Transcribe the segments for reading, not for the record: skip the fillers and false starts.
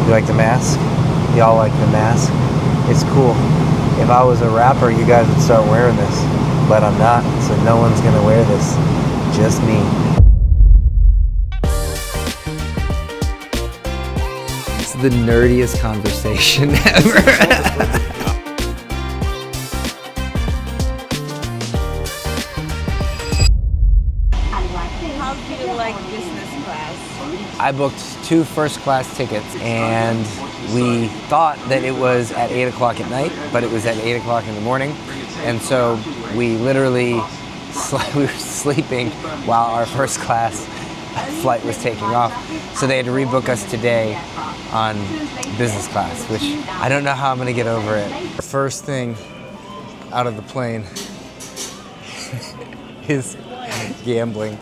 You like the mask? Y'all like the mask? It's cool. If I was a rapper, you guys would start wearing this. But I'm not, so no one's gonna wear this. Just me. It's the nerdiest conversation ever. I booked 2 first-class tickets, and we thought that it was at 8 o'clock at night, but it was at 8 o'clock in the morning. And so we literally we were sleeping while our first-class flight was taking off. So they had to rebook us today on business class, which I don't know how I'm going to get over it. The first thing out of the plane is gambling.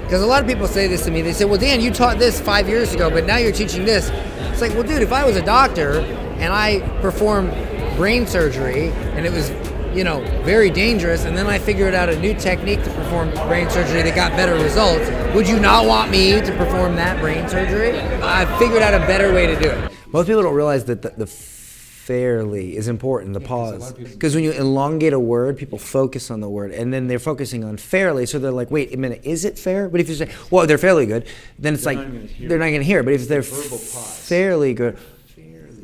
Because a lot of people say this to me, they say, well, Dan, you taught this 5 years ago, but now you're teaching this. It's like, well, dude, if I was a doctor and I performed brain surgery and it was, you know, very dangerous, and then I figured out a new technique to perform brain surgery that got better results, would you not want me to perform that brain surgery? I figured out a better way to do it. Most people don't realize that the fairly is important, the pause. Because when you elongate a word, people focus on the word, and then they're focusing on fairly, so they're like, wait a minute, is it fair? But if you say, well, they're fairly good, then it's like, they're not gonna hear it. But if they're fairly good,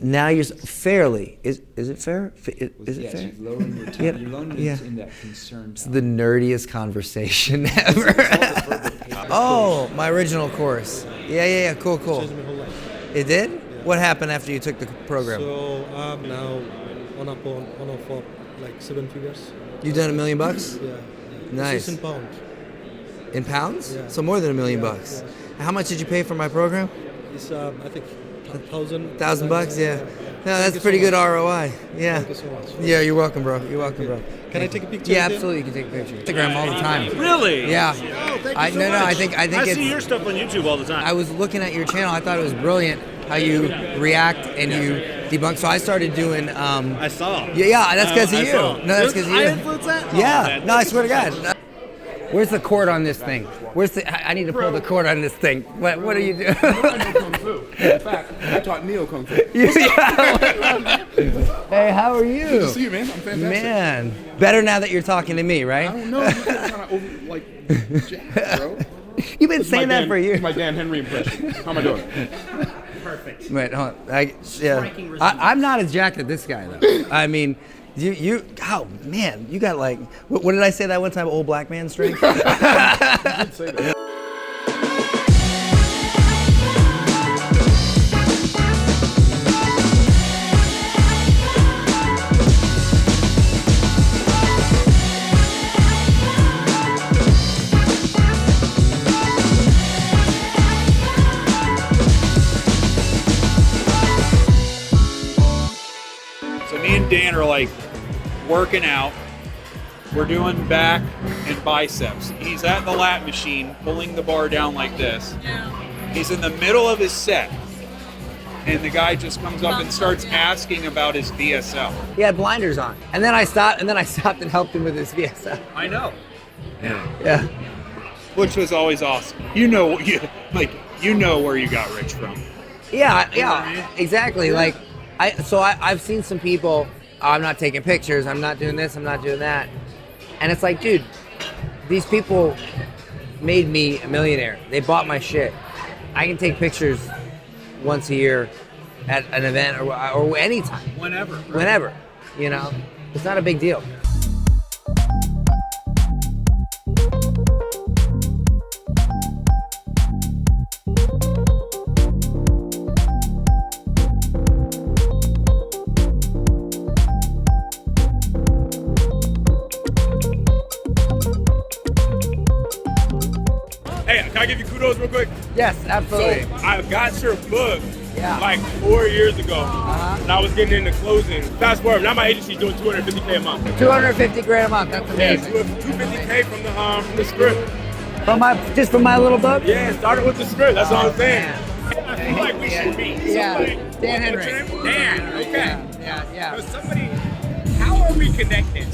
now you're fairly, is it fair? Is it fair? You're lowering your tone. You're lowering it in that concern tone. It's the nerdiest conversation ever. Oh, my original course. Yeah, cool. It did? What happened after you took the program? So I'm now on of like 7 figures. You done $1 million? Yeah. Nice. This is in pounds. In pounds? Yeah. So more than $1 million. Yeah. How much did you pay for my program? It's I think $1,000. $1,000, yeah. No, that's pretty good ROI. Yeah. Thank you so much. Yeah, you're welcome, bro. You're welcome, bro. Can I take a picture? Yeah, absolutely. You can take a picture. Instagram all the time. Really? Yeah. Oh, thank you so much. I think I it's. see your stuff on YouTube all the time. I was looking at your channel. I thought it was brilliant how you react and you debunk. So I started doing. I saw. Yeah, that's because of you. Saw. No, that's because of you. I influenced that? Yeah. Oh, No, I swear to God. Where's the cord on this thing? I need to pull the cord on this thing. What are you doing? I know Kung Fu. In fact, I taught Neo Kung Fu. Hey, how are you? Good to see you, man. I'm fantastic. Man, better now that you're talking to me, right? I don't know. You're kind of over, jacked, bro. You've been saying that for years. It's my Dan Henry impression. How am I doing? Perfect. Wait, hold on. I'm not as jacked as this guy, though. I mean, oh man, you got like, what did I say that one time? Old black man strength? You did say that. Me and Dan are like working out. We're doing back and biceps. He's at the lat machine, pulling the bar down like this. He's in the middle of his set, and the guy just comes up and starts asking about his VSL. He had blinders on, and then I stopped and helped him with his VSL. I know. Yeah. Which was always awesome. You know where you got rich from. Yeah, exactly. Like, I've seen some people, I'm not taking pictures, I'm not doing this, I'm not doing that. And it's like, dude, these people made me a millionaire. They bought my shit. I can take pictures once a year at an event or anytime. Whenever. Right? Whenever, you know? It's not a big deal. Hey, can I give you kudos real quick? Yes, absolutely. So I got your book like 4 years ago, and I was getting into closing. Fast forward, now my agency's doing $250K a month. $250,000 a month. That's amazing. Yeah, $250K from the script. From my little book. Yeah, started with the script. That's all I'm saying. Man. My feel like we should meet. Yeah, Somebody, Dan what's your Henry. name? Dan, okay. Yeah. So somebody, how are we connected?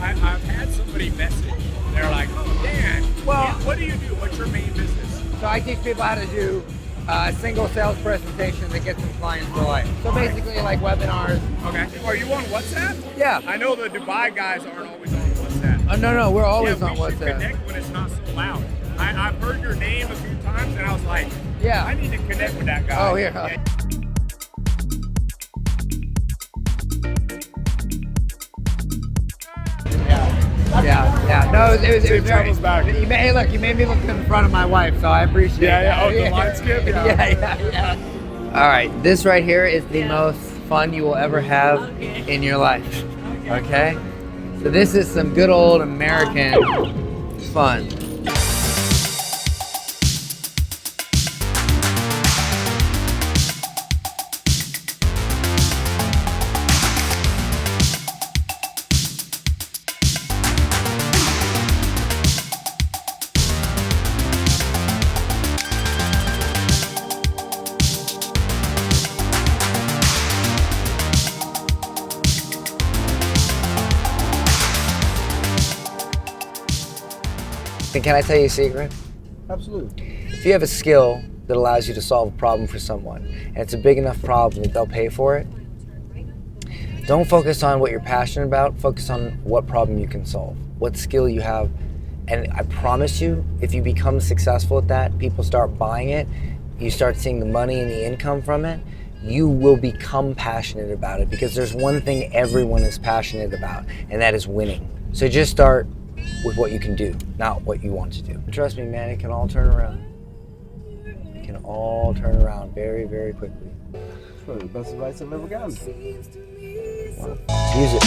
I've had somebody message. They're like, oh, Dan, Well- what do you do? What's your main business? So I teach people how to do a single sales presentation that gets them clients for life. So basically like webinars. Okay. Are you on WhatsApp? Yeah. I know the Dubai guys aren't always on WhatsApp. Oh, no, we're always Yeah, on we should WhatsApp. connect when it's not so loud. I've heard your name a few times, and I was like, Yeah. I need to connect with that guy. Oh, here. Yeah. Yeah. No, it was very. travels back. Hey, look, you made me look in front of my wife, so I appreciate it. Yeah. Oh, the line skip? Yeah. All right, this right here is the most fun you will ever have in your life. Okay? So this is some good old American fun. And can I tell you a secret? Absolutely. If you have a skill that allows you to solve a problem for someone, and it's a big enough problem that they'll pay for it, don't focus on what you're passionate about, focus on what problem you can solve, what skill you have. And I promise you, if you become successful at that, people start buying it, you start seeing the money and the income from it, you will become passionate about it, because there's one thing everyone is passionate about, and that is winning. So just start with what you can do, not what you want to do. Trust me, man, it can all turn around. It can all turn around very, very quickly. That's probably the best advice I've ever gotten. Well, use it.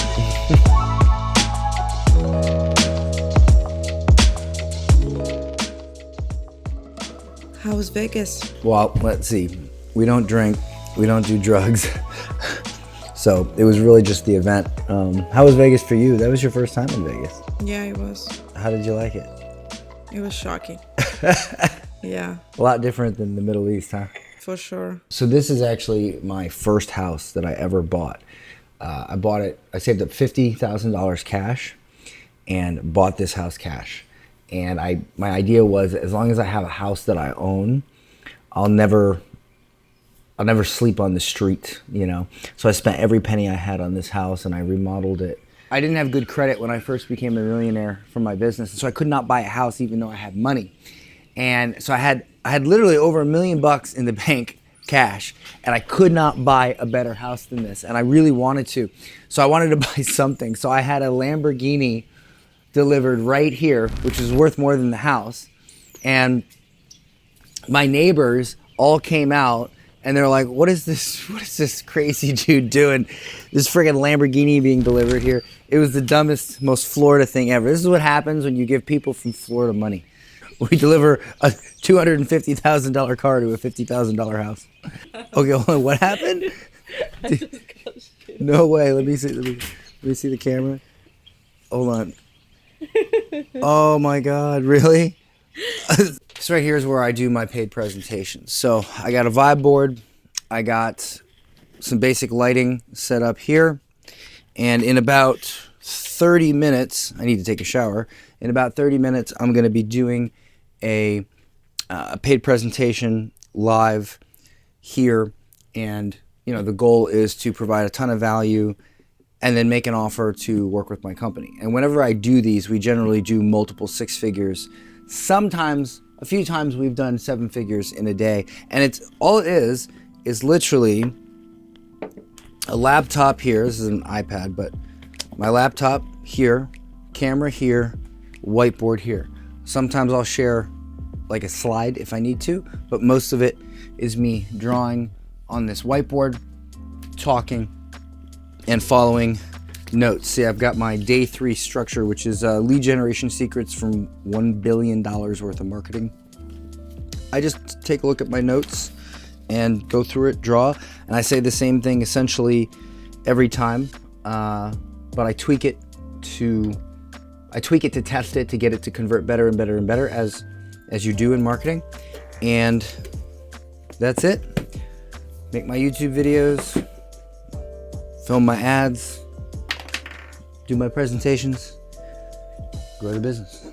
How was Vegas? Well, let's see. We don't drink, we don't do drugs. So it was really just the event. How was Vegas for you? That was your first time in Vegas. Yeah, it was. How did you like it? It was shocking. Yeah, A lot different than the Middle East, huh? for sure. So this is actually my first house that I ever bought. I bought it, I saved up $50,000 cash and bought this house cash. And my idea was, as long as I have a house that I own, I'll never sleep on the street, you know? So I spent every penny I had on this house and I remodeled it. I didn't have good credit when I first became a millionaire from my business, so I could not buy a house even though I had money. And so I had literally over $1 million in the bank cash, and I could not buy a better house than this, and I really wanted to. So I wanted to buy something. So I had a Lamborghini delivered right here, which is worth more than the house. And my neighbors all came out and they're like, what is this crazy dude doing? This friggin' Lamborghini being delivered here. It was the dumbest, most Florida thing ever. This is what happens when you give people from Florida money. We deliver a $250,000 car to a $50,000 house. Okay, hold on, what happened? No way, let me see the camera. Hold on. Oh my God, really? This right here is where I do my paid presentations. So I got a vibe board, I got some basic lighting set up here, and in about 30 minutes, I need to take a shower. In about 30 minutes, I'm gonna be doing a paid presentation live here, and you know, the goal is to provide a ton of value and then make an offer to work with my company. And whenever I do these, we generally do multiple six figures. Sometimes, a few times we've done 7 figures in a day. And it's all it is literally a laptop here. This is an iPad, but my laptop here, camera here, whiteboard here. Sometimes I'll share like a slide if I need to, but most of it is me drawing on this whiteboard, talking, and following notes. See, I've got my day 3 structure, which is lead generation secrets from $1 billion worth of marketing. I just take a look at my notes and go through it, draw, and I say the same thing essentially every time, but I tweak it to test it, to get it to convert better and better and better, as you do in marketing. And that's it. Make my YouTube videos, film my ads, do my presentations, grow the business.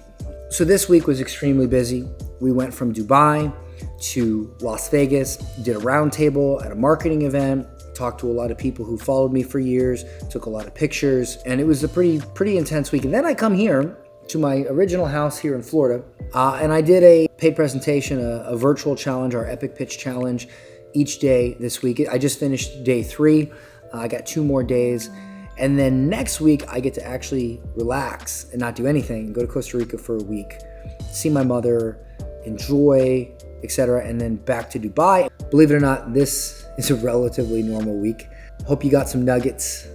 So this week was extremely busy. We went from Dubai to Las Vegas, did a roundtable at a marketing event, talked to a lot of people who followed me for years, took a lot of pictures, and it was a pretty intense week. And then I come here to my original house here in Florida, and I did a paid presentation, a virtual challenge, our Epic Pitch Challenge, each day this week. I just finished day 3. I got 2 more days. And then next week, I get to actually relax and not do anything, go to Costa Rica for a week, see my mother, enjoy, etc., and then back to Dubai. Believe it or not, this is a relatively normal week. Hope you got some nuggets.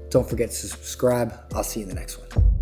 Don't forget to subscribe. I'll see you in the next one.